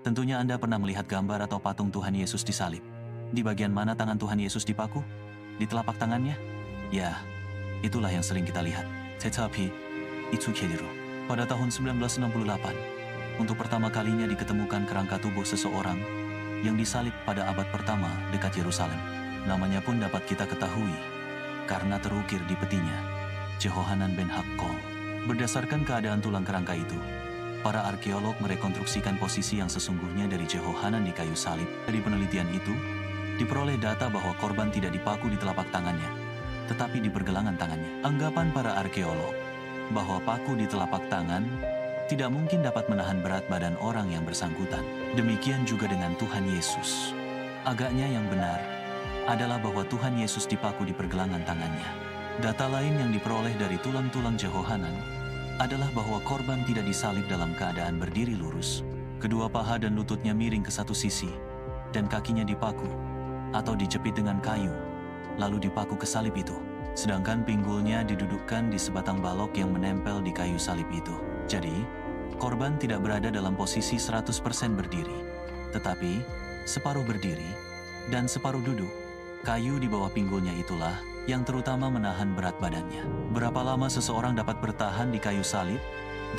Tentunya Anda pernah melihat gambar atau patung Tuhan Yesus disalib. Di bagian mana tangan Tuhan Yesus dipaku? Di telapak tangannya? Ya, itulah yang sering kita lihat. Tetapi, itu keliru. Pada tahun 1968, untuk pertama kalinya diketemukan kerangka tubuh seseorang yang disalib pada abad pertama dekat Yerusalem. Namanya pun dapat kita ketahui karena terukir di petinya, Jehohanan ben Hakkol. Berdasarkan keadaan tulang kerangka itu, para arkeolog merekonstruksikan posisi yang sesungguhnya dari Jehohanan di kayu salib. Dari penelitian itu, diperoleh data bahwa korban tidak dipaku di telapak tangannya, tetapi di pergelangan tangannya. Anggapan para arkeolog bahwa paku di telapak tangan tidak mungkin dapat menahan berat badan orang yang bersangkutan. Demikian juga dengan Tuhan Yesus. Agaknya yang benar adalah bahwa Tuhan Yesus dipaku di pergelangan tangannya. Data lain yang diperoleh dari tulang-tulang Jehohanan adalah bahwa korban tidak disalib dalam keadaan berdiri lurus. Kedua paha dan lututnya miring ke satu sisi, dan kakinya dipaku atau dijepit dengan kayu, lalu dipaku ke salib itu. Sedangkan pinggulnya didudukkan di sebatang balok yang menempel di kayu salib itu. Jadi, korban tidak berada dalam posisi 100% berdiri, tetapi separuh berdiri dan separuh duduk. Kayu di bawah pinggulnya itulah yang terutama menahan berat badannya. Berapa lama seseorang dapat bertahan di kayu salib,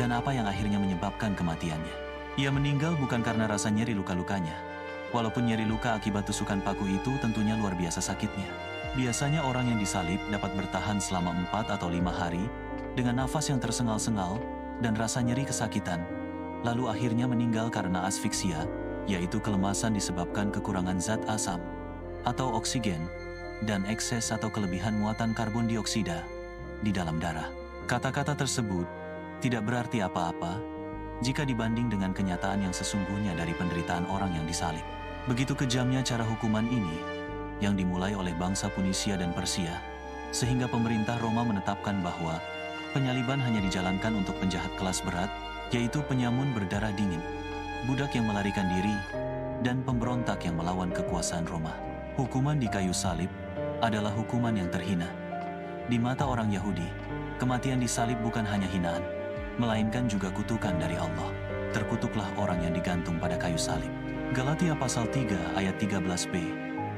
dan apa yang akhirnya menyebabkan kematiannya? Ia meninggal bukan karena rasa nyeri luka-lukanya. Walaupun nyeri luka akibat tusukan paku itu tentunya luar biasa sakitnya. Biasanya orang yang disalib dapat bertahan selama 4 atau 5 hari dengan nafas yang tersengal-sengal dan rasa nyeri kesakitan, lalu akhirnya meninggal karena asfiksia, yaitu kelemasan disebabkan kekurangan zat asam atau oksigen, dan ekses atau kelebihan muatan karbon dioksida di dalam darah. Kata-kata tersebut tidak berarti apa-apa jika dibanding dengan kenyataan yang sesungguhnya dari penderitaan orang yang disalib. Begitu kejamnya cara hukuman ini yang dimulai oleh bangsa Punisia dan Persia, sehingga pemerintah Roma menetapkan bahwa penyaliban hanya dijalankan untuk penjahat kelas berat, yaitu penyamun berdarah dingin, budak yang melarikan diri, dan pemberontak yang melawan kekuasaan Roma. Hukuman di kayu salib adalah hukuman yang terhina. Di mata orang Yahudi, kematian di salib bukan hanya hinaan, melainkan juga kutukan dari Allah. Terkutuklah orang yang digantung pada kayu salib. Galatia pasal 3 ayat 13b,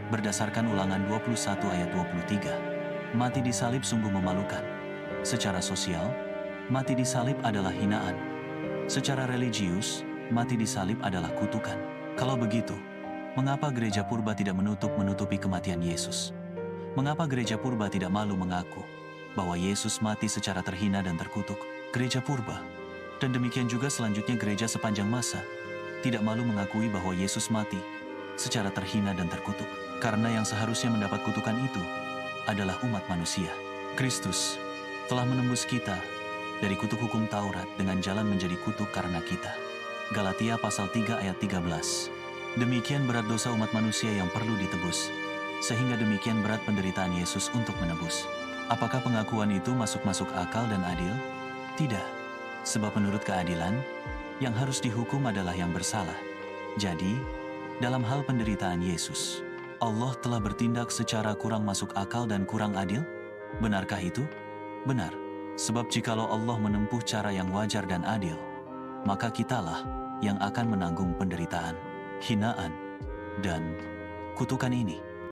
berdasarkan Ulangan 21 ayat 23. Mati di salib sungguh memalukan. Secara sosial, mati di salib adalah hinaan. Secara religius, mati di salib adalah kutukan. Kalau begitu, mengapa gereja purba tidak menutupi kematian Yesus? Mengapa gereja purba tidak malu mengaku bahwa Yesus mati secara terhina dan terkutuk? Gereja purba, dan demikian juga selanjutnya gereja sepanjang masa, tidak malu mengakui bahwa Yesus mati secara terhina dan terkutuk. Karena yang seharusnya mendapat kutukan itu adalah umat manusia. Kristus telah menembus kita dari kutuk hukum Taurat dengan jalan menjadi kutuk karena kita. Galatia pasal 3 ayat 13. Demikian berat dosa umat manusia yang perlu ditebus, sehingga demikian berat penderitaan Yesus untuk menebus. Apakah pengakuan itu masuk akal dan adil? Tidak, sebab menurut keadilan, yang harus dihukum adalah yang bersalah. Jadi, dalam hal penderitaan Yesus, Allah telah bertindak secara kurang masuk akal dan kurang adil? Benarkah itu? Benar, sebab jikalau Allah menempuh cara yang wajar dan adil, maka kitalah yang akan menanggung penderitaan, hinaan, dan kutukan ini.